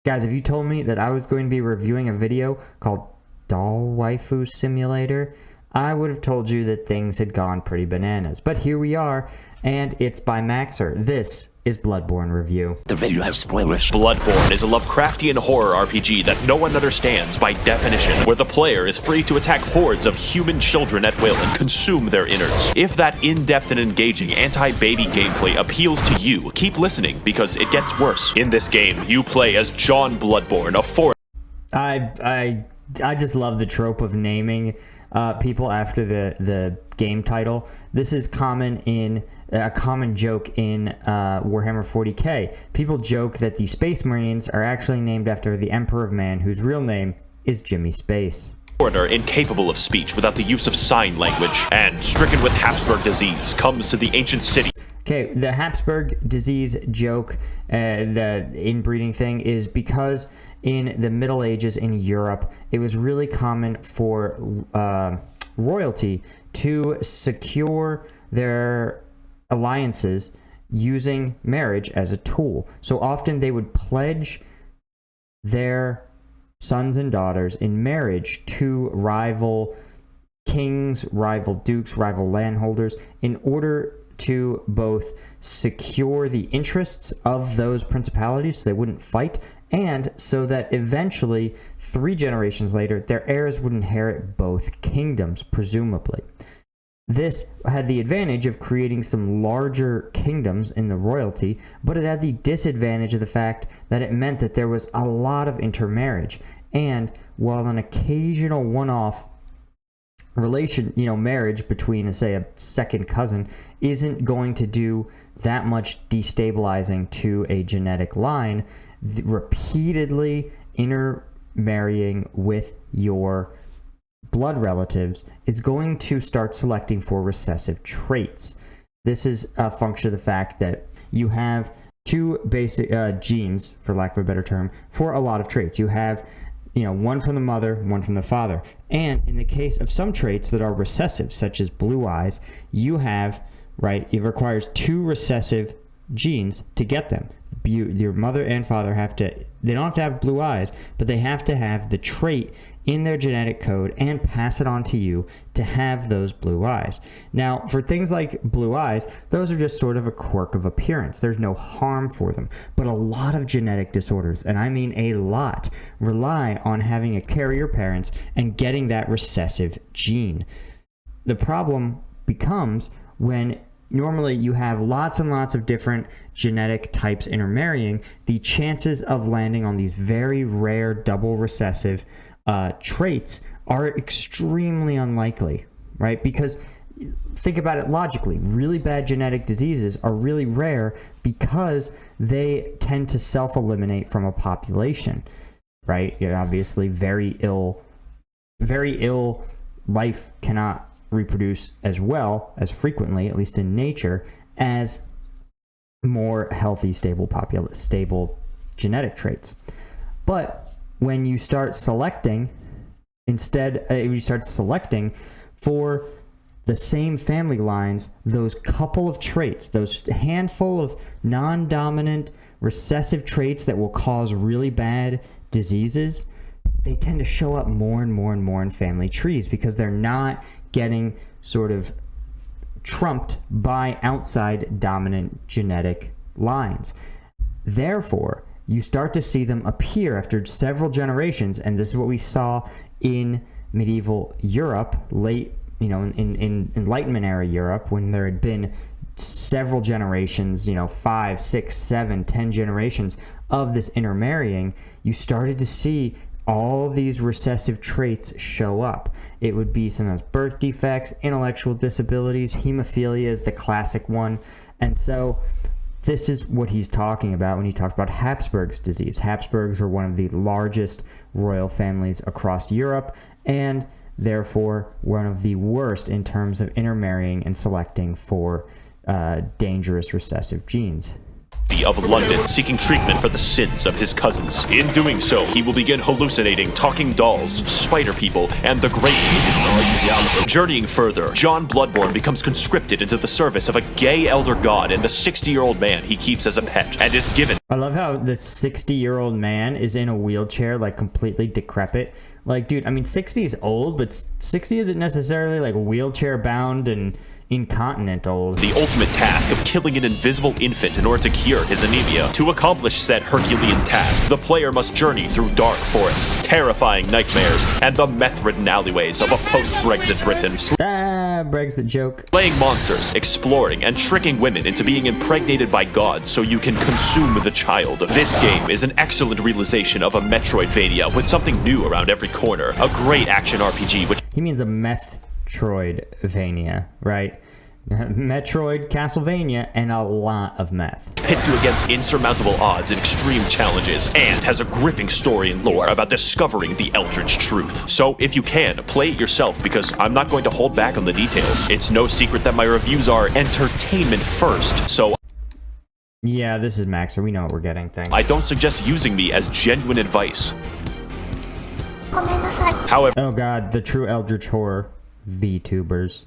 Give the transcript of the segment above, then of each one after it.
Guys, if you told me that I was going to be reviewing a video called Doll Waifu Simulator, I would have told you that things had gone pretty bananas. But here we are, and it's by Maxer. This is Bloodborne Review. The video has spoilers. Bloodborne is a Lovecraftian horror RPG that no one understands by definition, where the player is free to attack hordes of human children at will and consume their innards. If that in-depth and engaging anti-baby gameplay appeals to you, keep listening because it gets worse. In this game, you play as John Bloodborne, a foreign... I just love the trope of naming people after the game title. This is common in a common joke in Warhammer 40k. People joke that the Space Marines are actually named after the Emperor of Man, whose real name is Jimmy Space. Foreigner incapable of speech without the use of sign language, and stricken with Habsburg disease, comes to the ancient city. Okay, the Habsburg disease joke, the inbreeding thing, is because in the Middle Ages in Europe, it was really common for royalty to secure their alliances using marriage as a tool. So often they would pledge their sons and daughters in marriage to rival kings, rival dukes, rival landholders, in order to both secure the interests of those principalities so they wouldn't fight, and so that eventually, 3 generations later, their heirs would inherit both kingdoms, presumably. This had the advantage of creating some larger kingdoms in the royalty, but it had the disadvantage of the fact that it meant that there was a lot of intermarriage. And while an occasional one-off marriage between, say, a second cousin isn't going to do that much destabilizing to a genetic line, repeatedly intermarrying with your blood relatives is going to start selecting for recessive traits. This is a function of the fact that you have 2 basic genes, for lack of a better term, for a lot of traits. You have one from the mother, one from the father. And in the case of some traits that are recessive, such as blue eyes, you have, it requires 2 recessive genes to get them. Your mother and father they don't have to have blue eyes, but they have to have the trait in their genetic code and pass it on to you to have those blue eyes. Now, for things like blue eyes, those are just sort of a quirk of appearance. There's no harm for them. But a lot of genetic disorders, and I mean a lot, rely on having a carrier parents and getting that recessive gene. The problem becomes when normally you have lots and lots of different genetic types intermarrying, the chances of landing on these very rare double recessive traits are extremely unlikely, right? Because think about it logically, really bad genetic diseases are really rare because they tend to self-eliminate from a population, right? Obviously, very ill life cannot reproduce as well, as frequently, at least in nature, as more healthy, stable genetic traits. But when you start selecting, for the same family lines, those couple of traits, those handful of non-dominant recessive traits that will cause really bad diseases, they tend to show up more and more and more in family trees because they're not getting sort of trumped by outside dominant genetic lines. Therefore, you start to see them appear after several generations, and this is what we saw in medieval Europe, late, in Enlightenment era Europe, when there had been several generations, 5, 6, 7, 10 generations of this intermarrying. You started to see all these recessive traits show up. It would be sometimes birth defects, intellectual disabilities, hemophilia is the classic one, and so this is what he's talking about when he talks about Habsburg's disease. Habsburgs are one of the largest royal families across Europe, and therefore one of the worst in terms of intermarrying and selecting for dangerous recessive genes. of London, seeking treatment for the sins of his cousins. In doing so, he will begin hallucinating talking dolls, spider people, and the great Journeying further, John Bloodborne becomes conscripted into the service of a gay elder god and the 60-year-old man he keeps as a pet, and is given... I love how the 60-year-old man is in a wheelchair, like completely decrepit. Like, dude, I mean, 60 is old, but 60 isn't necessarily like wheelchair bound and incontinent old. The ultimate task of killing an invisible infant in order to cure his anemia. To accomplish said Herculean task, the player must journey through dark forests, terrifying nightmares, and the meth-ridden alleyways of a post-Brexit Britain. Brexit joke. Slaying monsters, exploring, and tricking women into being impregnated by gods so you can consume the child. This game is an excellent realization of a Metroidvania with something new around every corner. A great action RPG which... He means a Metroidvania, right? Metroid, Castlevania, and a lot of meth. Pits you against insurmountable odds and extreme challenges, and has a gripping story and lore about discovering the Eldritch truth. So, if you can, play it yourself, because I'm not going to hold back on the details. It's no secret that my reviews are entertainment first, so... Yeah, this is Maxer. We know what we're getting. Thanks. I don't suggest using me as genuine advice. However... Oh god, the true Eldritch horror. VTubers.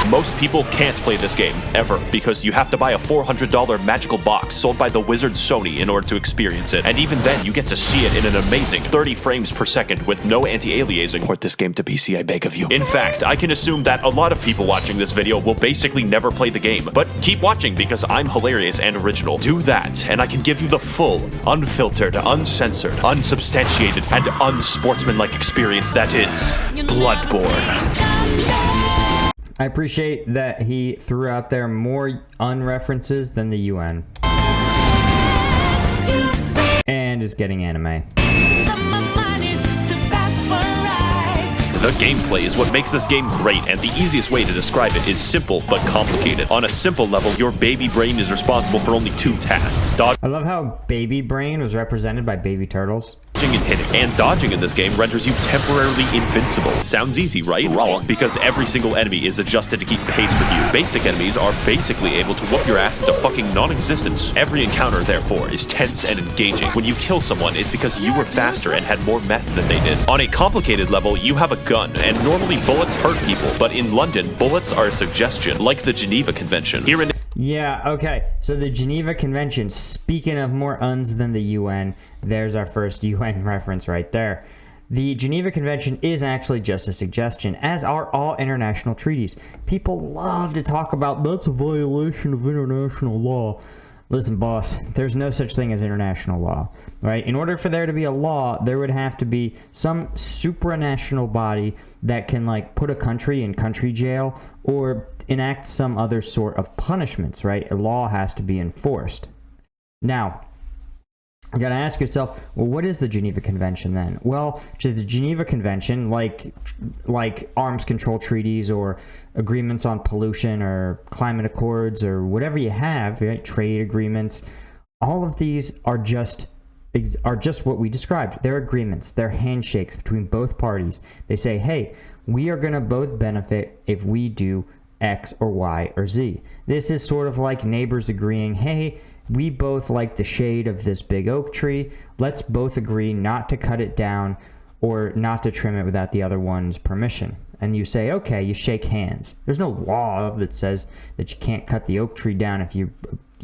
Most people can't play this game, ever, because you have to buy a $400 magical box sold by the wizard Sony in order to experience it. And even then, you get to see it in an amazing 30 frames per second with no anti-aliasing. Port this game to PC, I beg of you. In fact, I can assume that a lot of people watching this video will basically never play the game. But keep watching because I'm hilarious and original. Do that, and I can give you the full, unfiltered, uncensored, unsubstantiated, and unsportsmanlike experience that is Bloodborne. I appreciate that he threw out there more unreferences than the UN. And is getting anime. The gameplay is what makes this game great, and the easiest way to describe it is simple but complicated. On a simple level, your baby brain is responsible for only 2 tasks. I love how baby brain was represented by baby turtles. Dodging and hitting. And dodging in this game renders you temporarily invincible. Sounds easy, right? Wrong. Because every single enemy is adjusted to keep pace with you. Basic enemies are basically able to whoop your ass into fucking non-existence. Every encounter, therefore, is tense and engaging. When you kill someone, it's because you were faster and had more meth than they did. On a complicated level, you have a gun, and normally bullets hurt people, but in London, bullets are a suggestion, like the Geneva Convention. Here in... Yeah, okay. So the Geneva Convention, speaking of more uns than the UN, there's our first UN reference right there. The Geneva Convention is actually just a suggestion, as are all international treaties. People love to talk about, that's a violation of international law. Listen, boss, there's no such thing as international law, right? In order for there to be a law, there would have to be some supranational body that can, like, put a country in country jail or enact some other sort of punishments, right? A law has to be enforced. Now, you gotta ask yourself, well, what is the Geneva Convention then? Well, the Geneva Convention, like arms control treaties or agreements on pollution or climate accords or whatever you have, right? Trade agreements, all of these are just what we described. They're agreements. They're handshakes between both parties. They say, hey, we are gonna both benefit if we do X or Y or Z. This is sort of like neighbors agreeing, hey, we both like the shade of this big oak tree. Let's both agree not to cut it down or not to trim it without the other one's permission. And you say, okay, you shake hands. There's no law that says that you can't cut the oak tree down if you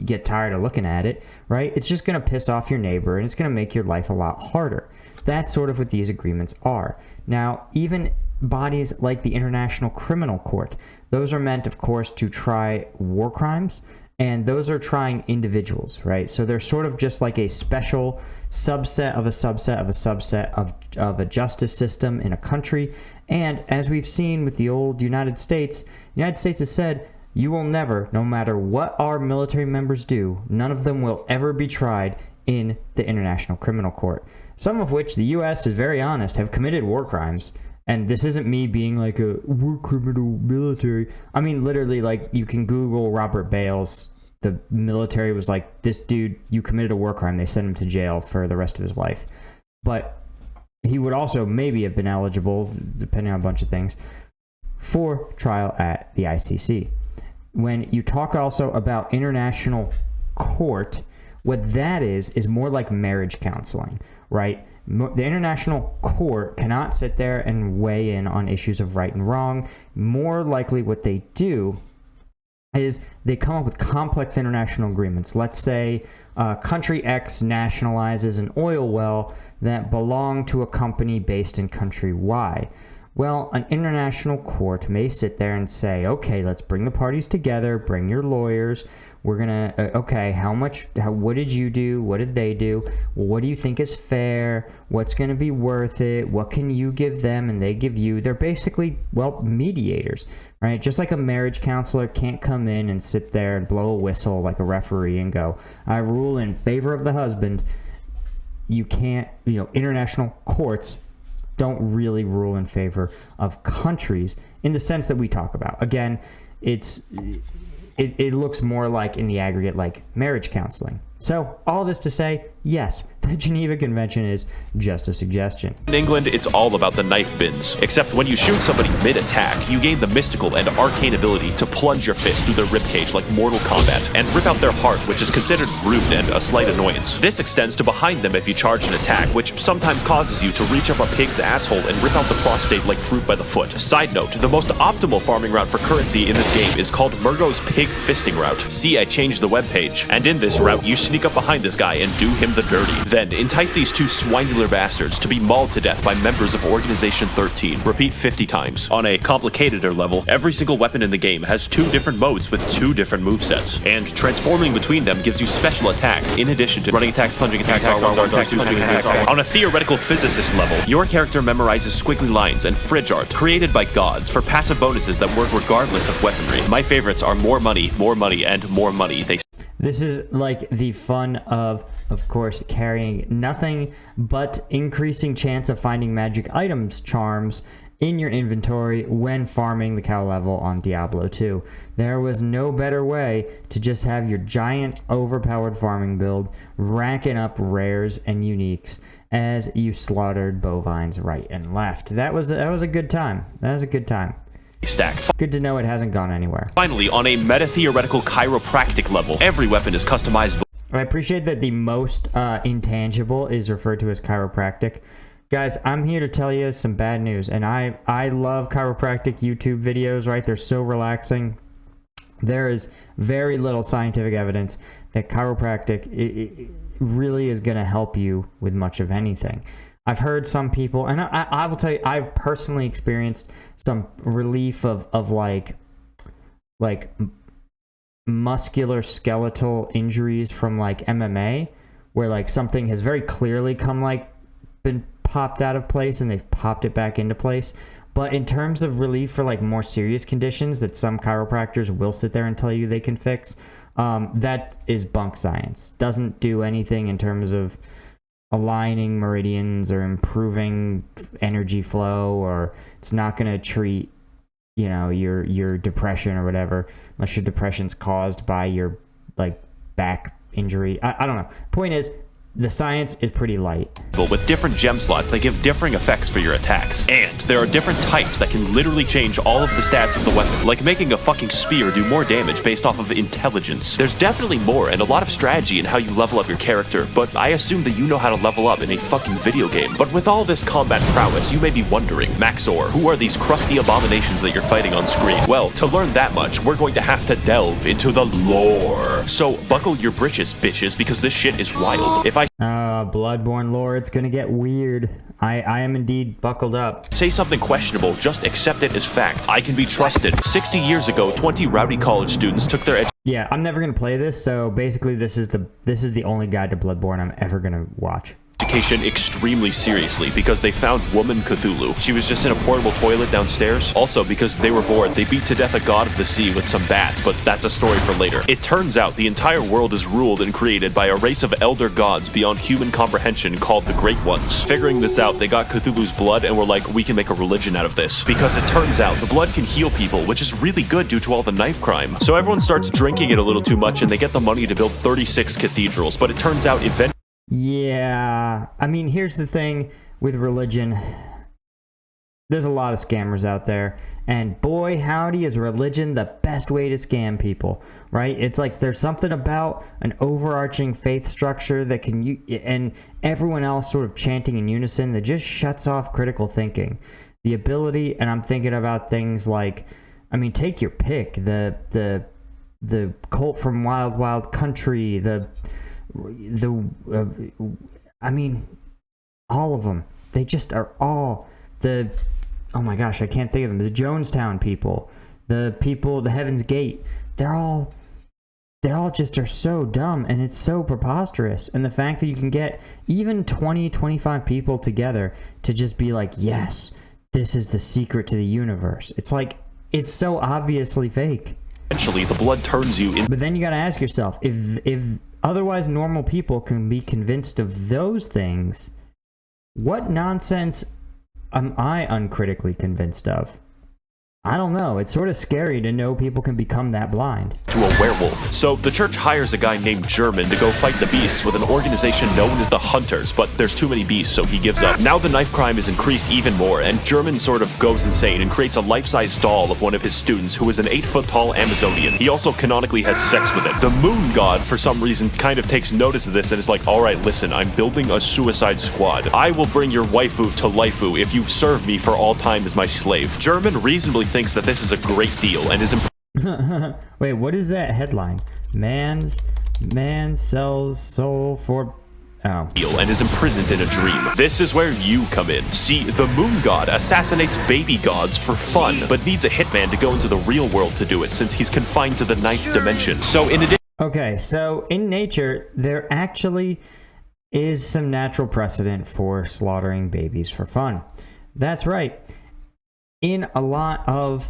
get tired of looking at it, right? It's just going to piss off your neighbor and it's going to make your life a lot harder. That's sort of what these agreements are. Now, even bodies like the International Criminal Court, those are meant, of course, to try war crimes, and those are trying individuals, right? So they're sort of just like a special subset of a subset of a subset of a justice system in a country. And as we've seen with the old United States has said, you will never, no matter what our military members do, none of them will ever be tried in the International Criminal Court. Some of which the U.S. is very honest, have committed war crimes. And this isn't me being like a war criminal military. I mean, literally, like, you can Google Robert Bales. The military was like, this dude, you committed a war crime. They sent him to jail for the rest of his life. But he would also maybe have been eligible, depending on a bunch of things, for trial at the ICC. When you talk also about international court, What that is more like marriage counseling, right? The International Court cannot sit there and weigh in on issues of right and wrong. More likely what they do is they come up with complex international agreements. Let's say country X nationalizes an oil well that belonged to a company based in country Y. Well, an international court may sit there and say, okay, let's bring the parties together, bring your lawyers. We're going to, okay, what did you do? What did they do? Well, what do you think is fair? What's going to be worth it? What can you give them and they give you? They're basically, well, mediators, right? Just like a marriage counselor can't come in and sit there and blow a whistle like a referee and go, I rule in favor of the husband. You can't, international courts don't really rule in favor of countries in the sense that we talk about. Again, it looks more like in the aggregate like marriage counseling. So all this to say, yes, the Geneva Convention is just a suggestion. In England, it's all about the knife bins. Except when you shoot somebody mid-attack, you gain the mystical and arcane ability to plunge your fist through their ribcage like Mortal Kombat, and rip out their heart, which is considered rude and a slight annoyance. This extends to behind them if you charge an attack, which sometimes causes you to reach up a pig's asshole and rip out the prostate like fruit by the foot. Side note, the most optimal farming route for currency in this game is called Murgo's Pig Fisting Route. See, I changed the webpage. And in this route, you sneak up behind this guy and do him the dirty. Then entice these two swinular bastards to be mauled to death by members of Organization 13. Repeat 50 times. On a complicateder level, every single weapon in the game has 2 different modes with 2 different movesets, and transforming between them gives you special attacks in addition to running attacks, plunging attacks, On a theoretical physicist level, your character memorizes squiggly lines and fridge art created by gods for passive bonuses that work regardless of weaponry. My favorites are more money, and more money. This is like the fun of course, carrying nothing but increasing chance of finding magic items, charms in your inventory when farming the cow level on Diablo 2. There was no better way to just have your giant overpowered farming build racking up rares and uniques as you slaughtered bovines right and left. That was a good time. That was a good time. Stack. Good to know it hasn't gone anywhere. Finally, on a meta-theoretical chiropractic level, every weapon is customizable. I appreciate that the most intangible is referred to as chiropractic. Guys, I'm here to tell you some bad news, and I love chiropractic YouTube videos, right? They're so relaxing. There is very little scientific evidence that chiropractic it really is going to help you with much of anything. I've heard some people, and I will tell you, I've personally experienced some relief of like muscular skeletal injuries from like MMA, where like something has very clearly been popped out of place and they've popped it back into place. But in terms of relief for like more serious conditions that some chiropractors will sit there and tell you they can fix, that is bunk science. Doesn't do anything in terms of aligning meridians or improving energy flow, or it's not going to treat your depression or whatever, unless your depression's caused by your like back injury. I don't know. Point is, the science is pretty light. With different gem slots that give differing effects for your attacks. And there are different types that can literally change all of the stats of the weapon, like making a fucking spear do more damage based off of intelligence. There's definitely more and a lot of strategy in how you level up your character, but I assume that you know how to level up in a fucking video game. But with all this combat prowess, you may be wondering, Maxor, who are these crusty abominations that you're fighting on screen? Well, to learn that much, we're going to have to delve into the lore. So buckle your britches, bitches, because this shit is wild. If I Bloodborne lore, it's gonna get weird. I am indeed buckled up. Say something questionable, just accept it as fact. I can be trusted. 60 years ago, 20 rowdy college students took their Yeah, I'm never gonna play this, so basically this is the only guide to Bloodborne I'm ever gonna watch. Education extremely seriously because they found Woman Cthulhu. She was just in a portable toilet downstairs. Also because they were bored, they beat to death a god of the sea with some bats, but that's a story for later. It turns out the entire world is ruled and created by a race of elder gods beyond human comprehension called the Great Ones. Figuring this out, they got Cthulhu's blood and were like, we can make a religion out of this. Because it turns out the blood can heal people, which is really good due to all the knife crime. So everyone starts drinking it a little too much and they get the money to build 36 cathedrals, but it turns out eventually Yeah, I mean, here's the thing with religion. there's a lot of scammers out there, and boy howdy is religion the best way to scam people, right? It's like there's something about an overarching faith structure that and everyone else sort of chanting in unison that just shuts off critical thinking. The ability, and I'm thinking about things like, I mean, take your pick, the cult from Wild Wild Country, I mean, all of them. They just are all oh my gosh, I can't think of them. The Jonestown people, the Heaven's Gate. They're all just are so dumb, and it's so preposterous. And the fact that you can get even 20, 25 people together to just be like, yes, this is the secret to the universe. It's like, it's so obviously fake. Eventually, the blood turns you in. But then you gotta ask yourself, if otherwise normal people can be convinced of those things, what nonsense am I uncritically convinced of? I don't know. It's sort of scary to know people can become that blind. To a werewolf. So the church hires a guy named German to go fight the beasts with an organization known as the Hunters, but there's too many beasts, so he gives up. Now the knife crime is increased even more, and German sort of goes insane and creates a life-size doll of one of his students who is an 8-foot-tall Amazonian. He also canonically has sex with it. The moon god, for some reason, kind of takes notice of this and is like, alright, listen, I'm building a suicide squad. I will bring your waifu to Laifu if you serve me for all time as my slave. German reasonably thinks that this is a great deal and is Wait, what is that headline? Man sells soul for and is imprisoned in a dream. This is where you come in. See, the moon god assassinates baby gods for fun, but needs a hitman to go into the real world to do it since he's confined to the 9th dimension. So in addition... Okay, so in nature, there actually is some natural precedent for slaughtering babies for fun. That's right. In a lot of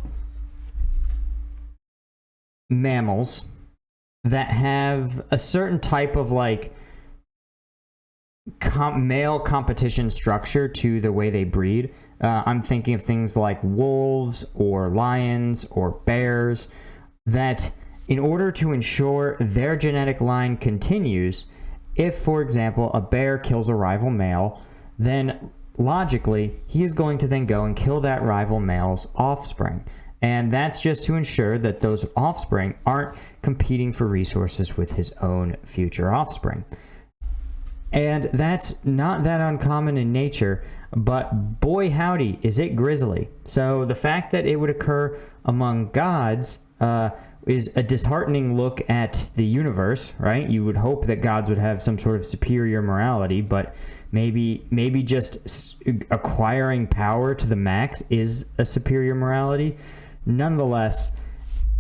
mammals that have a certain type of like male competition structure to the way they breed, I'm thinking of things like wolves or lions or bears, that in order to ensure their genetic line continues, if, for example, a bear kills a rival male, then logically, he is going to then go and kill that rival male's offspring. And that's just to ensure that those offspring aren't competing for resources with his own future offspring. And that's not that uncommon in nature, but boy howdy, is it grisly. So the fact that it would occur among gods is a disheartening look at the universe, right? You would hope that gods would have some sort of superior morality, but maybe just acquiring power to the max is a superior morality. Nonetheless,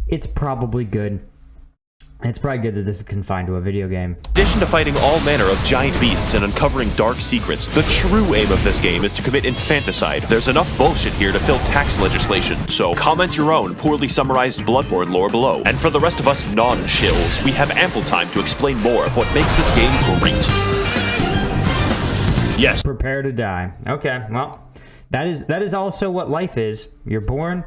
it's probably good. It's probably good that this is confined to a video game. In addition to fighting all manner of giant beasts and uncovering dark secrets, the true aim of this game is to commit infanticide. There's enough bullshit here to fill tax legislation, so comment your own poorly summarized Bloodborne lore below. And for the rest of us non-shills, we have ample time to explain more of what makes this game great. Yes. Prepare to die. Okay, well, that is also what life is. You're born,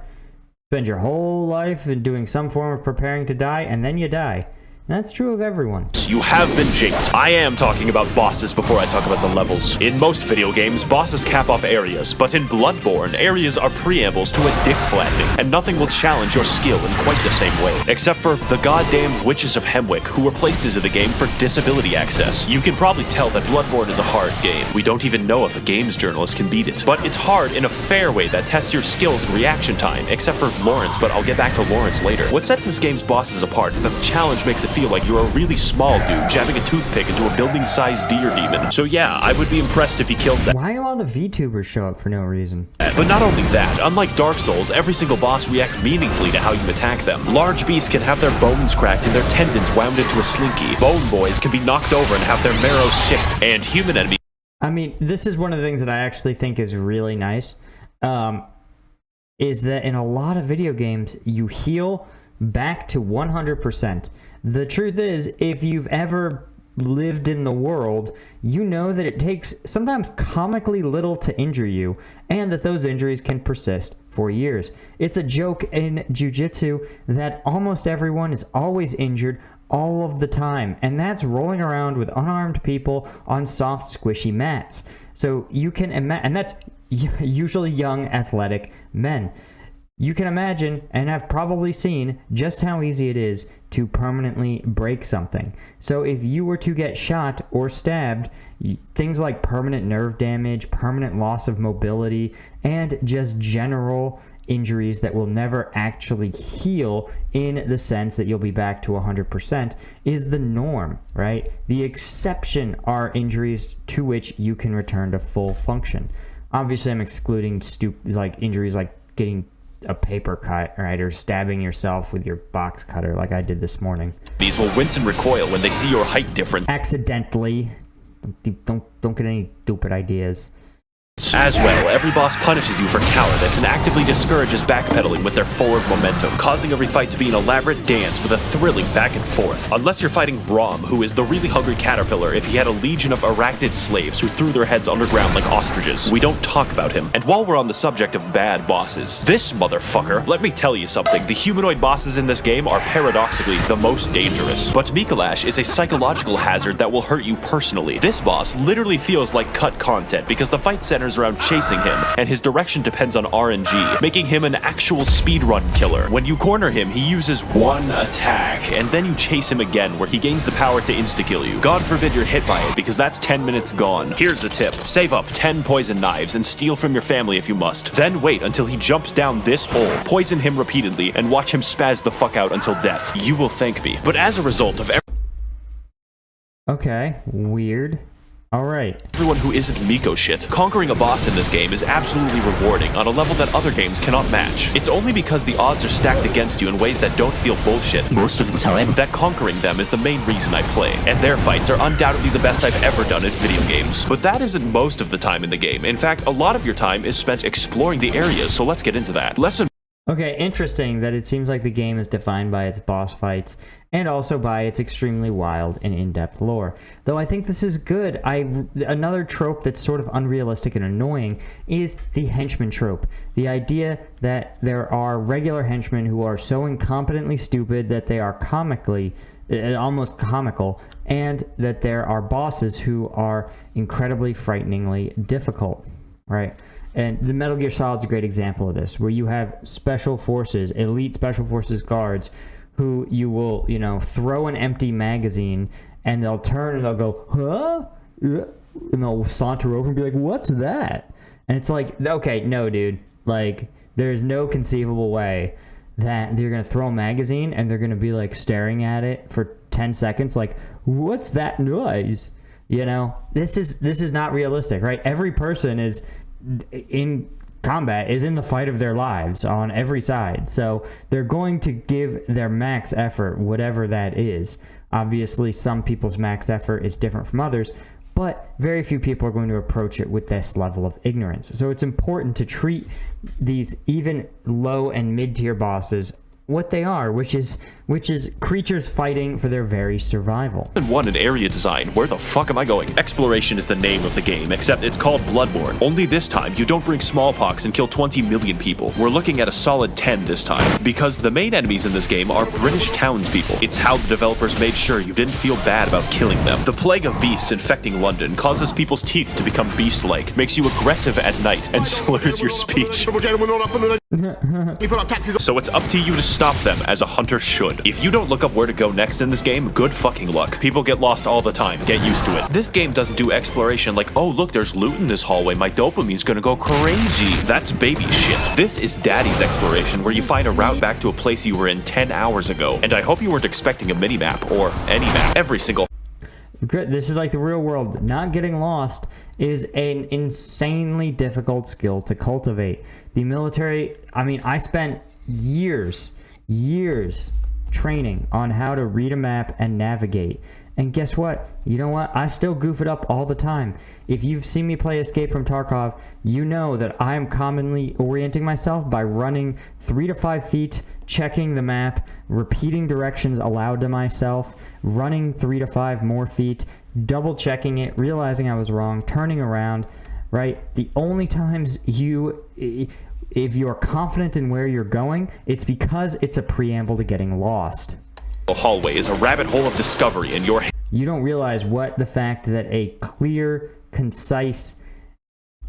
spend your whole life in doing some form of preparing to die, and then you die. And that's true of everyone. You have been japed. I am talking about bosses before I talk about the levels. In most video games, bosses cap off areas, but in Bloodborne, areas are preambles to a dick flattening, and nothing will challenge your skill in quite the same way. Except for the goddamn Witches of Hemwick, who were placed into the game for disability access. You can probably tell that Bloodborne is a hard game. We don't even know if a games journalist can beat it. But it's hard in a fair way that tests your skills and reaction time, except for Lawrence, but I'll get back to Lawrence later. What sets this game's bosses apart is that the challenge makes it feel like you're a really small dude jabbing a toothpick into a building-sized deer demon. So yeah, I would be impressed if he killed that. Why do all the VTubers show up for no reason? But not only that, unlike Dark Souls, every single boss reacts meaningfully to how you attack them. Large beasts can have their bones cracked and their tendons wound into a slinky. Bone boys can be knocked over and have their marrow shipped. And human enemies... I mean, this is one of the things that I actually think is really nice, is that in a lot of video games, you heal back to 100%. The truth is, if you've ever lived in the world, you know that it takes sometimes comically little to injure you, and that those injuries can persist for years. It's a joke in jiu-jitsu that almost everyone is always injured all of the time, and that's rolling around with unarmed people on soft, squishy mats. So you can imagine, and that's usually young, athletic men. You can imagine, and have probably seen, just how easy it is to permanently break something. So if you were to get shot or stabbed, things like permanent nerve damage, permanent loss of mobility, and just general injuries that will never actually heal in the sense that you'll be back to 100% is the norm, right? The exception are injuries to which you can return to full function. Obviously, I'm excluding injuries like getting a paper cut, right, or stabbing yourself with your box cutter like I did this morning. These will wince and recoil when they see your height difference. Accidentally. Don't get any stupid ideas. As well, every boss punishes you for cowardice and actively discourages backpedaling with their forward momentum, causing every fight to be an elaborate dance with a thrilling back and forth. Unless you're fighting Rom, who is the really hungry caterpillar if he had a legion of arachnid slaves who threw their heads underground like ostriches. We don't talk about him. And while we're on the subject of bad bosses, this motherfucker, let me tell you something, the humanoid bosses in this game are paradoxically the most dangerous. But Mikolash is a psychological hazard that will hurt you personally. This boss literally feels like cut content because the fight centers around chasing him, and his direction depends on RNG, making him an actual speedrun killer. When you corner him, he uses one attack, and then you chase him again, where he gains the power to insta-kill you. God forbid you're hit by it, because that's 10 minutes gone. Here's a tip. Save up 10 poison knives and steal from your family if you must. Then wait until he jumps down this hole, poison him repeatedly, and watch him spaz the fuck out until death. You will thank me. But as a result of Okay, weird. Alright. Everyone who isn't Miko shit, conquering a boss in this game is absolutely rewarding on a level that other games cannot match. It's only because the odds are stacked against you in ways that don't feel bullshit most of the time that conquering them is the main reason I play, and their fights are undoubtedly the best I've ever done in video games. But that isn't most of the time in the game. In fact, a lot of your time is spent exploring the areas, so let's get into that. Okay, interesting that it seems like the game is defined by its boss fights and also by its extremely wild and in-depth lore. Though I think this is good. Another trope that's sort of unrealistic and annoying is the henchman trope. The idea that there are regular henchmen who are so incompetently stupid that they are almost comical, and that there are bosses who are incredibly frighteningly difficult, right? And the Metal Gear Solid's a great example of this, where you have special forces, elite special forces guards, who you will, throw an empty magazine, and they'll turn and they'll go, huh? And they'll saunter over and be like, what's that? And it's like, okay, no, dude. Like, there's no conceivable way that they're going to throw a magazine and they're going to be, like, staring at it for 10 seconds, like, what's that noise? This is not realistic, right? Every person is in combat, is in the fight of their lives on every side, so they're going to give their max effort, whatever that is. Obviously, some people's max effort is different from others, but very few people are going to approach it with this level of ignorance. So it's important to treat these even low and mid-tier bosses what they are, which is creatures fighting for their very survival. And one in area design. Where the fuck am I going? Exploration is the name of the game, except it's called Bloodborne. Only this time, you don't bring smallpox and kill 20 million people. We're looking at a solid 10 this time, because the main enemies in this game are British townspeople. It's how the developers made sure you didn't feel bad about killing them. The plague of beasts infecting London causes people's teeth to become beast-like, makes you aggressive at night, and slurs your speech. So it's up to you to stop them, as a hunter should. If you don't look up where to go next in this game, good fucking luck. People get lost all the time. Get used to it. This game doesn't do exploration like, oh look, there's loot in this hallway, my dopamine's gonna go crazy. That's baby shit. This is daddy's exploration, where you find a route back to a place you were in 10 hours ago. And I hope you weren't expecting a mini-map, or any map. Every single... This is like the real world. Not getting lost is an insanely difficult skill to cultivate. The military, I spent years training on how to read a map and navigate. And guess what? You know what? I still goof it up all the time. If you've seen me play Escape from Tarkov, you know that I am commonly orienting myself by running 3 to 5 feet, checking the map, repeating directions aloud to myself, running 3 to 5 more feet, double checking it, realizing I was wrong, turning around, right? The only times if you're confident in where you're going, it's because it's a preamble to getting lost. The hallway is a rabbit hole of discovery in your... You don't realize what the fact that a clear, concise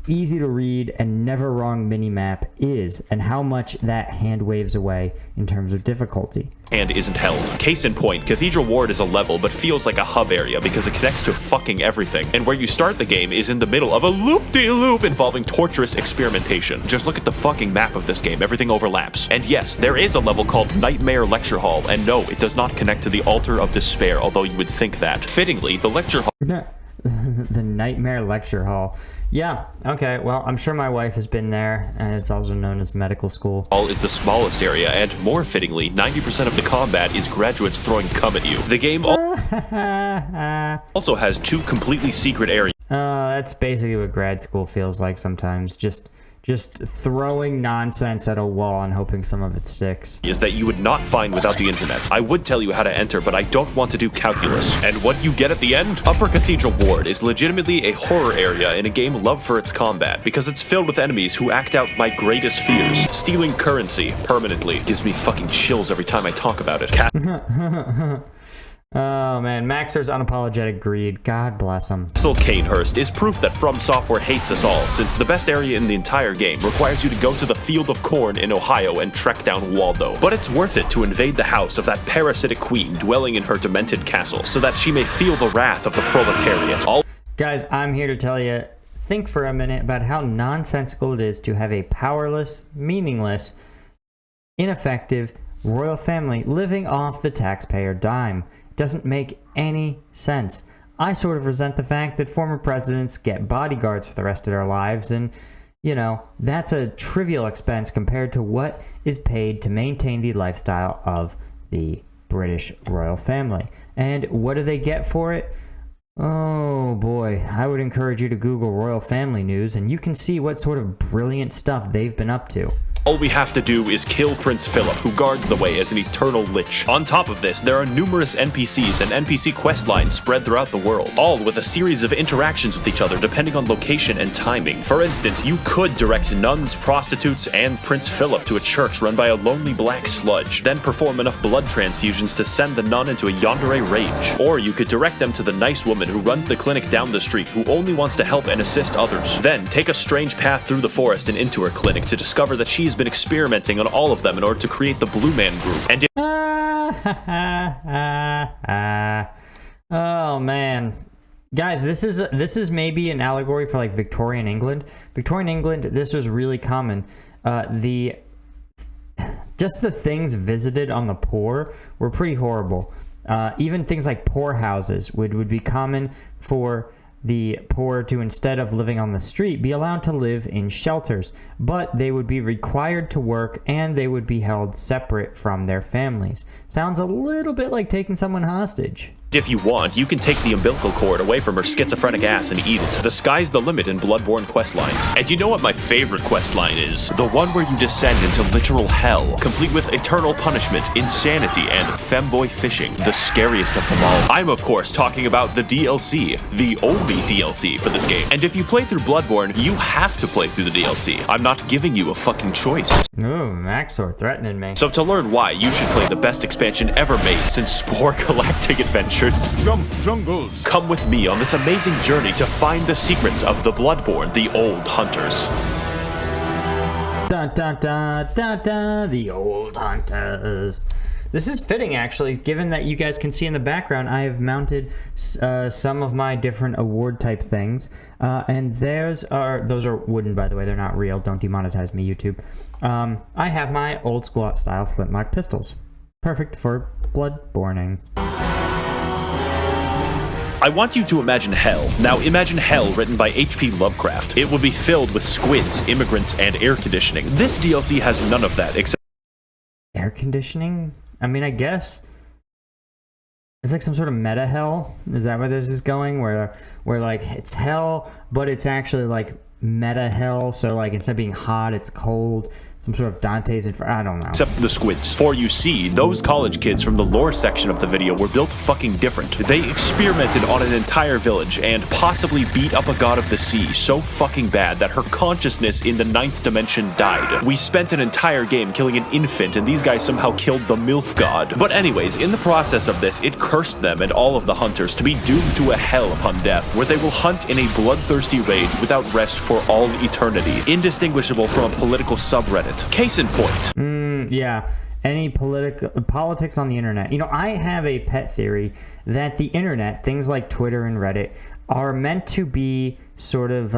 easy to read and never wrong minimap is, and how much that hand waves away in terms of difficulty. And isn't held. Case in point, Cathedral Ward is a level but feels like a hub area because it connects to fucking everything, and where you start the game is in the middle of a loop-de-loop involving torturous experimentation. Just look at the fucking map of this game, everything overlaps. And yes, there is a level called Nightmare Lecture Hall, and no, it does not connect to the Altar of Despair, although you would think that. Fittingly, the Lecture Hall the Nightmare Lecture Hall. Yeah, okay, well, I'm sure my wife has been there, and it's also known as medical school. Is the smallest area, and more fittingly, 90% of the combat is graduates throwing cum at you. The game also has 2 completely secret areas. That's basically what grad school feels like sometimes. Just throwing nonsense at a wall and hoping some of it sticks. Is that you would not find without the internet. I would tell you how to enter, but I don't want to do calculus. And what you get at the end? Upper Cathedral Ward is legitimately a horror area in a game loved for its combat, because it's filled with enemies who act out my greatest fears. Stealing currency permanently gives me fucking chills every time I talk about it. Oh man, Maxer's unapologetic greed. God bless him. Castle Canehurst is proof that From Software hates us all, since the best area in the entire game requires you to go to the Field of Corn in Ohio and trek down Waldo. But it's worth it to invade the house of that parasitic queen dwelling in her demented castle, so that she may feel the wrath of the proletariat. Guys, I'm here to tell you, think for a minute about how nonsensical it is to have a powerless, meaningless, ineffective royal family living off the taxpayer dime. Doesn't make any sense. I sort of resent the fact that former presidents get bodyguards for the rest of their lives, and, you know, that's a trivial expense compared to what is paid to maintain the lifestyle of the British royal family. And what do they get for it? Oh boy, I would encourage you to Google royal family news, and you can see what sort of brilliant stuff they've been up to. All we have to do is kill Prince Philip, who guards the way as an eternal lich. On top of this, there are numerous NPCs and NPC quest lines spread throughout the world, all with a series of interactions with each other depending on location and timing. For instance, you could direct nuns, prostitutes, and Prince Philip to a church run by a lonely black sludge, then perform enough blood transfusions to send the nun into a yandere rage. Or you could direct them to the nice woman who runs the clinic down the street, who only wants to help and assist others. Then take a strange path through the forest and into her clinic to discover that she's been experimenting on all of them in order to create the Blue Man Group. And oh man, guys, this is maybe an allegory for like Victorian England. Victorian England, this was really common. Just the things visited on the poor were pretty horrible. Even things like poorhouses would be common for the poor to, instead of living on the street, be allowed to live in shelters, but they would be required to work and they would be held separate from their families. Sounds a little bit like taking someone hostage. if you want, you can take the umbilical cord away from her schizophrenic ass and eat it. The sky's the limit in Bloodborne questlines. And you know what my favorite questline is? The one where you descend into literal hell, complete with eternal punishment, insanity, and femboy fishing, the scariest of them all. I'm, of course, talking about the DLC, the only DLC for this game. And if you play through Bloodborne, you have to play through the DLC. I'm not giving you a fucking choice. Ooh, Maxor threatening me. So to learn why, you should play the best expansion ever made since Spore Galactic Adventures. Jump jungles. Come with me on this amazing journey to find the secrets of the Bloodborne, the Old Hunters. Dun dun dun dun dun, the Old Hunters. This is fitting, actually, given that you guys can see in the background, I have mounted some of my different award type things, and those are wooden, by the way. They're not real. Don't demonetize me, YouTube. I have my old school style flintlock pistols, perfect for bloodborning. I want you to imagine hell. Now imagine hell written by H.P. Lovecraft. It would be filled with squids, immigrants, and air conditioning. This DLC has none of that except air conditioning? I mean, I guess it's like some sort of meta hell. Is that where this is going? Where like it's hell, but it's actually like meta hell. So like instead of being hot, it's cold. Some sort of Dante's Inferno. I don't know. Except the squids. For you see, those college kids from the lore section of the video were built fucking different. They experimented on an entire village and possibly beat up a god of the sea so fucking bad that her consciousness in the 9th dimension died. We spent an entire game killing an infant and these guys somehow killed the MILF god. But anyways, in the process of this, it cursed them and all of the hunters to be doomed to a hell upon death, where they will hunt in a bloodthirsty rage without rest for for all eternity, indistinguishable from a political subreddit. Case in point. Yeah. Any politics on the internet. You know, I have a pet theory that the internet, things like Twitter and Reddit, are meant to be sort of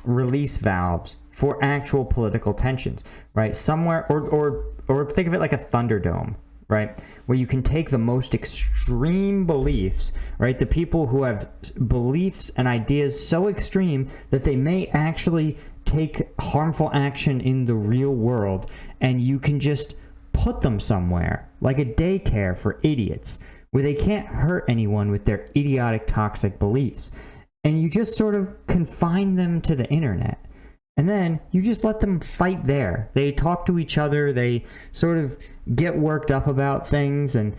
release valves for actual political tensions, right? Somewhere, or think of it like a Thunderdome, right? Where you can take the most extreme beliefs, right? The people who have beliefs and ideas so extreme that they may actually take harmful action in the real world, and you can just put them somewhere, like a daycare for idiots, where they can't hurt anyone with their idiotic, toxic beliefs. And you just sort of confine them to the internet. And then you just let them fight there. They talk to each other, they sort of get worked up about things, and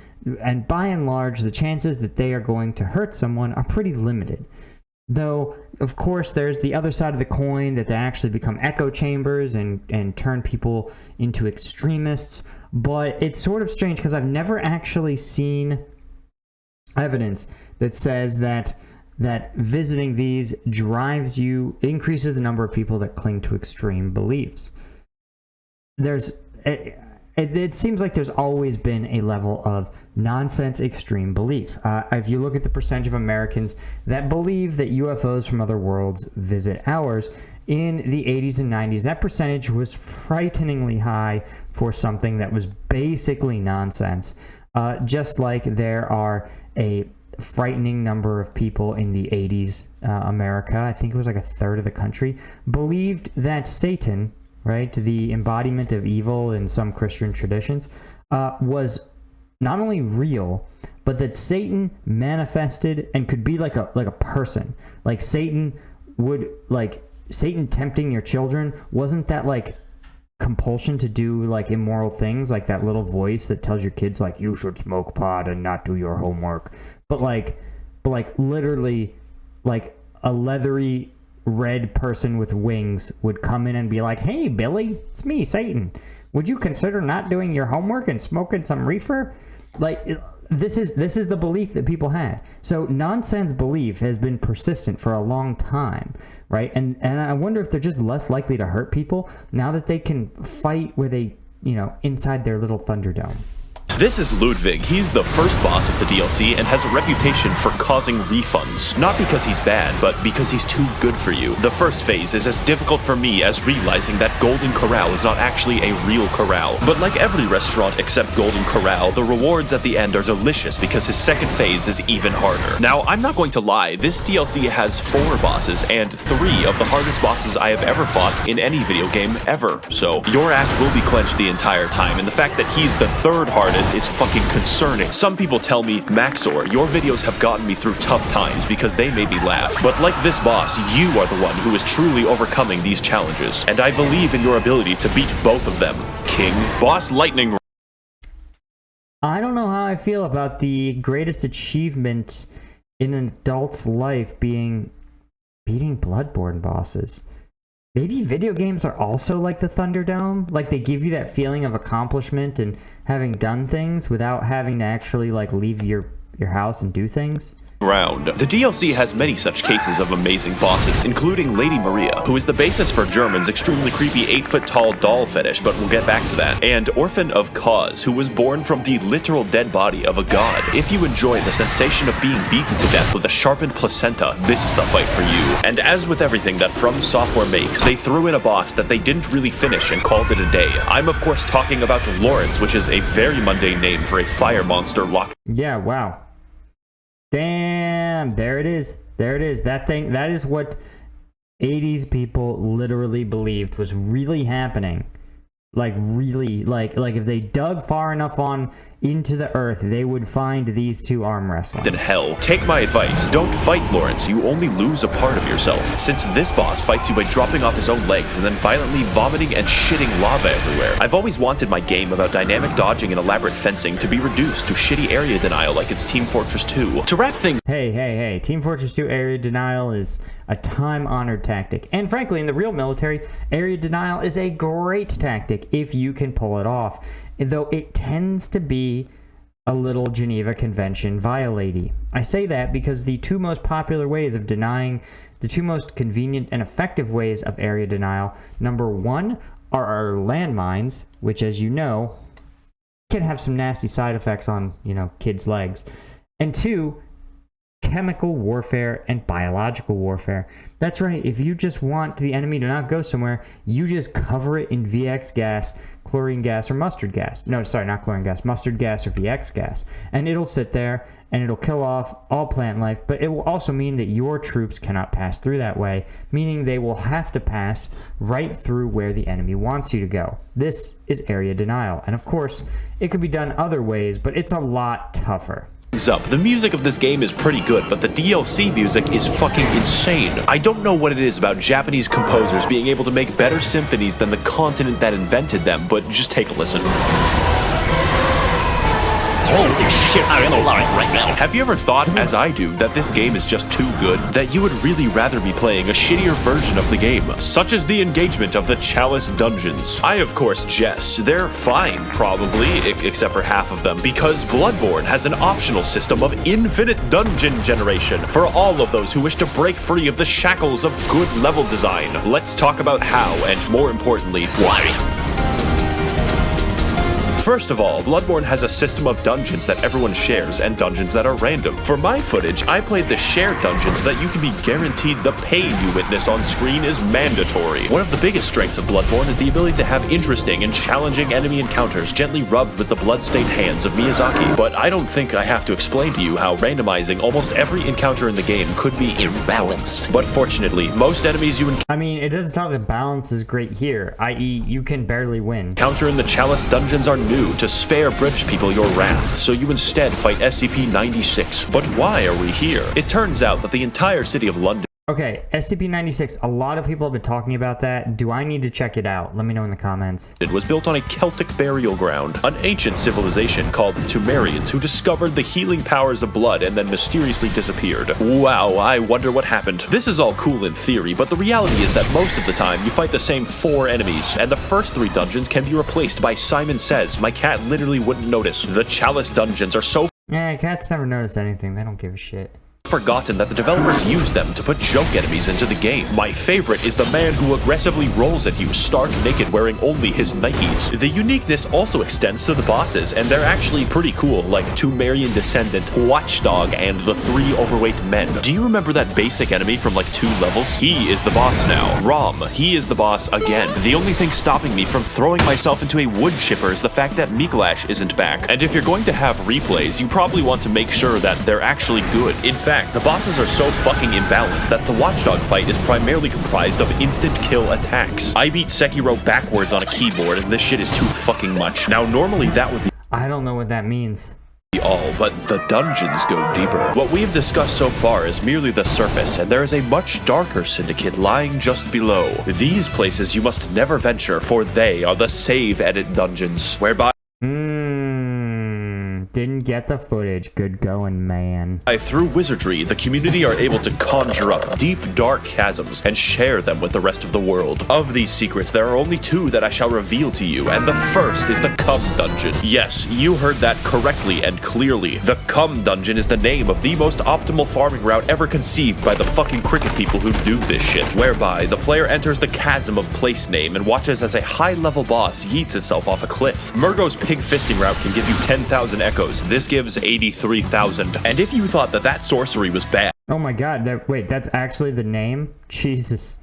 by and large, the chances that they are going to hurt someone are pretty limited. Though, of course, there's the other side of the coin, that they actually become echo chambers and turn people into extremists. But it's sort of strange because I've never actually seen evidence that says that visiting these increases the number of people that cling to extreme beliefs. It seems like there's always been a level of nonsense extreme belief. If you look at the percentage of Americans that believe that UFOs from other worlds visit ours, in the 80s and 90s, that percentage was frighteningly high for something that was basically nonsense. Just like there are a frightening number of people in the 80s America, I think it was like a third of the country, believed that Satan, right, the embodiment of evil in some Christian traditions, was not only real, but that Satan manifested and could be like a person. Like Satan tempting your children, wasn't that like compulsion to do like immoral things, like that little voice that tells your kids like you should smoke pot and not do your homework, but literally like a leathery red person with wings would come in and be like, hey Billy, it's me, Satan, would you consider not doing your homework and smoking some reefer? Like this is the belief that people had. So nonsense belief has been persistent for a long time, right? And I wonder if they're just less likely to hurt people now that they can fight with inside their little Thunderdome. This is Ludwig. He's the first boss of the DLC and has a reputation for causing refunds. Not because he's bad, but because he's too good for you. The first phase is as difficult for me as realizing that Golden Corral is not actually a real corral. But like every restaurant except Golden Corral, the rewards at the end are delicious because his second phase is even harder. Now, I'm not going to lie, this DLC has 4 bosses and 3 of the hardest bosses I have ever fought in any video game ever. So, your ass will be clenched the entire time, and the fact that he's the 3rd hardest is fucking concerning. Some people tell me, Maxor, your videos have gotten me through tough times because they made me laugh. But like this boss, you are the one who is truly overcoming these challenges, and I believe in your ability to beat both of them, King. Boss Lightning. I don't know how I feel about the greatest achievement in an adult's life being beating Bloodborne bosses. Maybe video games are also like the Thunderdome, like they give you that feeling of accomplishment and having done things without having to actually like leave your house and do things. Round. The DLC has many such cases of amazing bosses, including Lady Maria, who is the basis for German's extremely creepy 8-foot-tall doll fetish, but we'll get back to that, and Orphan of Cause, who was born from the literal dead body of a god. If you enjoy the sensation of being beaten to death with a sharpened placenta, this is the fight for you. And as with everything that From Software makes, they threw in a boss that they didn't really finish and called it a day. I'm of course talking about Lawrence, which is a very mundane name for a fire monster locked. Yeah, wow. Damn, there it is. There it is. That is what 80s people literally believed was really happening. Like really, like if they dug far enough into the earth, they would find these two arm wrestling. Then hell, take my advice. Don't fight Lawrence. You only lose a part of yourself. Since this boss fights you by dropping off his own legs and then violently vomiting and shitting lava everywhere. I've always wanted my game about dynamic dodging and elaborate fencing to be reduced to shitty area denial like it's Team Fortress 2. To wrap things... Hey. Team Fortress 2 area denial is a time-honored tactic. And frankly, in the real military, area denial is a great tactic if you can pull it off. Though it tends to be a little Geneva Convention violating. I say that because the 2 most popular ways of denying The two most convenient and effective ways of area denial, number one, are our landmines, which, as you know, can have some nasty side effects on, kids' legs. And two, chemical warfare and biological warfare. That's right, if you just want the enemy to not go somewhere, you just cover it in VX gas, chlorine gas, or mustard gas. No, sorry, not chlorine gas, mustard gas or VX gas. And it'll sit there and it'll kill off all plant life, but it will also mean that your troops cannot pass through that way, meaning they will have to pass right through where the enemy wants you to go. This is area denial. And of course, it could be done other ways, but it's a lot tougher. Up. The music of this game is pretty good, but the DLC music is fucking insane. I don't know what it is about Japanese composers being able to make better symphonies than the continent that invented them, but just take a listen. Holy shit, I am alive right now. Have you ever thought, as I do, that this game is just too good? That you would really rather be playing a shittier version of the game, such as the engagement of the Chalice dungeons? I, of course, jest. They're fine, probably, except for half of them, because Bloodborne has an optional system of infinite dungeon generation for all of those who wish to break free of the shackles of good level design. Let's talk about how, and more importantly, why. First of all, Bloodborne has a system of dungeons that everyone shares and dungeons that are random. For my footage, I played the shared dungeons so that you can be guaranteed the pain you witness on screen is mandatory. One of the biggest strengths of Bloodborne is the ability to have interesting and challenging enemy encounters gently rubbed with the blood-stained hands of Miyazaki. But I don't think I have to explain to you how randomizing almost every encounter in the game could be imbalanced. But fortunately, most enemies you encounter... I mean, it doesn't sound like the balance is great here, i.e. you can barely win. ...encounter in the Chalice dungeons are new to spare British people your wrath, so you instead fight SCP-96. But why are we here? It turns out that the entire city of London... Okay, SCP-96, a lot of people have been talking about that. Do I need to check it out? Let me know in the comments. It was built on a Celtic burial ground, an ancient civilization called the Sumerians who discovered the healing powers of blood and then mysteriously disappeared. Wow, I wonder what happened. This is all cool in theory, but the reality is that most of the time you fight the same 4 enemies, and the first 3 dungeons can be replaced by Simon Says. My cat literally wouldn't notice. The Chalice dungeons are so... Yeah, cats never notice anything. They don't give a shit. Forgotten that the developers use them to put joke enemies into the game. My favorite is the man who aggressively rolls at you stark naked wearing only his Nikes. The uniqueness also extends to the bosses, and they're actually pretty cool, like Tumerian Descendant, Watchdog, and the 3 overweight men. Do you remember that basic enemy from like 2 levels? He is the boss now. Rom, he is the boss again. The only thing stopping me from throwing myself into a wood chipper is the fact that Mikolash isn't back. And if you're going to have replays, you probably want to make sure that they're actually good. In fact, the bosses are so fucking imbalanced that the Watchdog fight is primarily comprised of instant kill attacks. I beat Sekiro backwards on a keyboard, and this shit is too fucking much. Now, normally that would be I don't know what that means. all, but the dungeons go deeper. What we have discussed so far is merely the surface, and there is a much darker syndicate lying just below. These places you must never venture, for they are the save edit dungeons, whereby Didn't get the footage. Good going, man. through wizardry, the community are able to conjure up deep, dark chasms and share them with the rest of the world. Of these secrets, there are only 2 that I shall reveal to you, and the first is the Cum Dungeon. Yes, you heard that correctly and clearly. The Cum Dungeon is the name of the most optimal farming route ever conceived by the fucking cricket people who do this shit, whereby the player enters the chasm of place name and watches as a high-level boss yeets itself off a cliff. Murgo's pig fisting route can give you 10,000 echoes. This gives 83,000. And if you thought that that sorcery was bad... Oh my god, wait, that's actually the name? Jesus.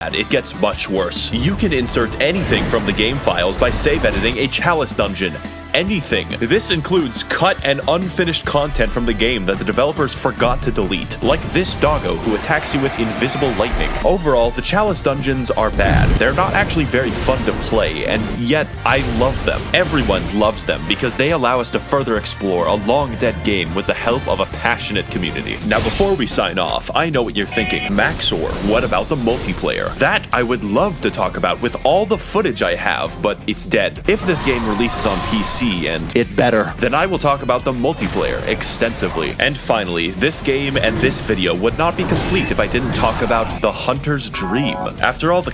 It gets much worse. You can insert anything from the game files by save editing a Chalice dungeon. Anything. This includes cut and unfinished content from the game that the developers forgot to delete, like this doggo who attacks you with invisible lightning. Overall, the Chalice dungeons are bad. They're not actually very fun to play, and yet I love them. Everyone loves them because they allow us to further explore a long-dead game with the help of a passionate community. Now, before we sign off, I know what you're thinking. Maxor, what about the multiplayer? That I would love to talk about with all the footage I have, but it's dead. If this game releases on PC, and it better, then I will talk about the multiplayer extensively. And finally, this game and this video would not be complete if I didn't talk about the Hunter's Dream. After all the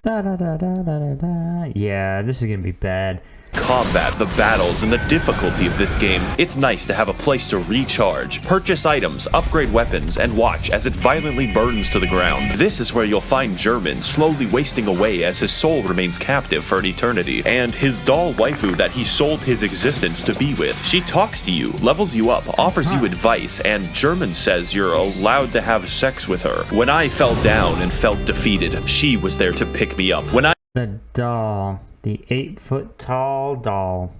Yeah, this is gonna be bad. combat, the battles, and the difficulty of this game, it's nice to have a place to recharge, purchase items, upgrade weapons, and watch as it violently burns to the ground. This is where you'll find German slowly wasting away as his soul remains captive for an eternity, and his doll waifu that he sold his existence to be with. She talks to you, levels you up, offers you advice, and German says you're allowed to have sex with her. When I fell down and felt defeated, she was there to pick me up. The doll. The 8-foot-tall doll.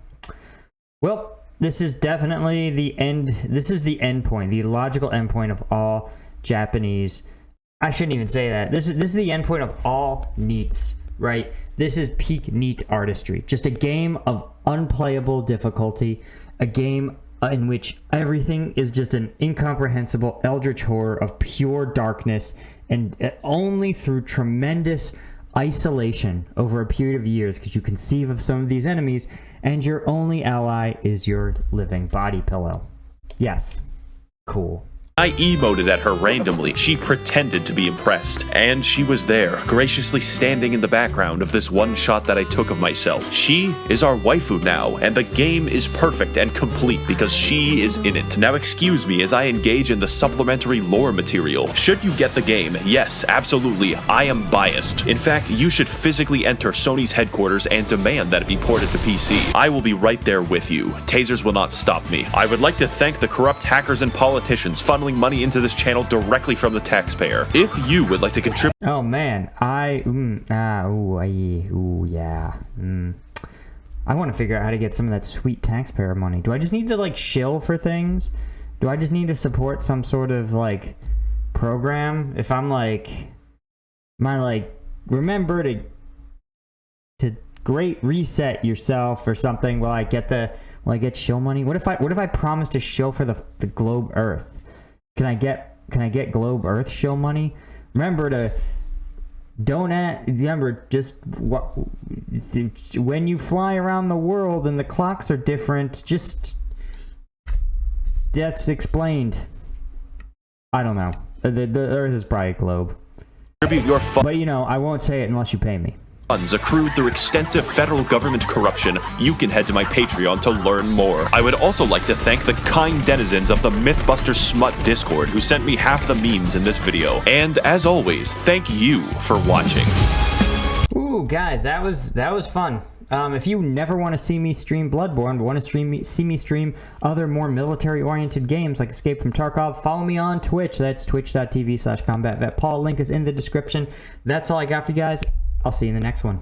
Well, this is definitely the end. This is the end point, the logical end point of all Japanese. I shouldn't even say that. This is the end point of all NEETs, right? This is peak NEET artistry. Just a game of unplayable difficulty, a game in which everything is just an incomprehensible eldritch horror of pure darkness, and only through tremendous isolation over a period of years could you conceive of some of these enemies, and your only ally is your living body pillow. Yes. Cool. I emoted at her randomly. She pretended to be impressed, and she was there, graciously standing in the background of this one shot that I took of myself. She is our waifu now, and the game is perfect and complete because she is in it. Now excuse me as I engage in the supplementary lore material. Should you get the game, yes, absolutely, I am biased. In fact, you should physically enter Sony's headquarters and demand that it be ported to PC. I will be right there with you. Tasers will not stop me. I would like to thank the corrupt hackers and politicians funneling money into this channel directly from the taxpayer. If you would like to contribute... Oh man, I want to figure out how to get some of that sweet taxpayer money. Do I just need to like shill for things? Do I just need to support some sort of like program? If I'm like, remember to great reset yourself or something, will I get shill money? What if I promise to shill for the globe Earth? Can I get globe Earth shill money? Remember to donate. Remember, just when you fly around the world and the clocks are different, just that's explained. I don't know. The Earth is probably a globe. But you know, I won't say it unless you pay me. Funds accrued through extensive federal government corruption. You can head to my Patreon to learn more. I would also like to thank the kind denizens of the Mythbusters Smut Discord who sent me half the memes in this video. And as always, thank you for watching. Ooh, guys, that was fun. If you never want to see me stream Bloodborne, but want to see me stream other more military-oriented games like Escape from Tarkov, follow me on Twitch. That's twitch.tv/combatvetpaul. Link is in the description. That's all I got for you guys. I'll see you in the next one.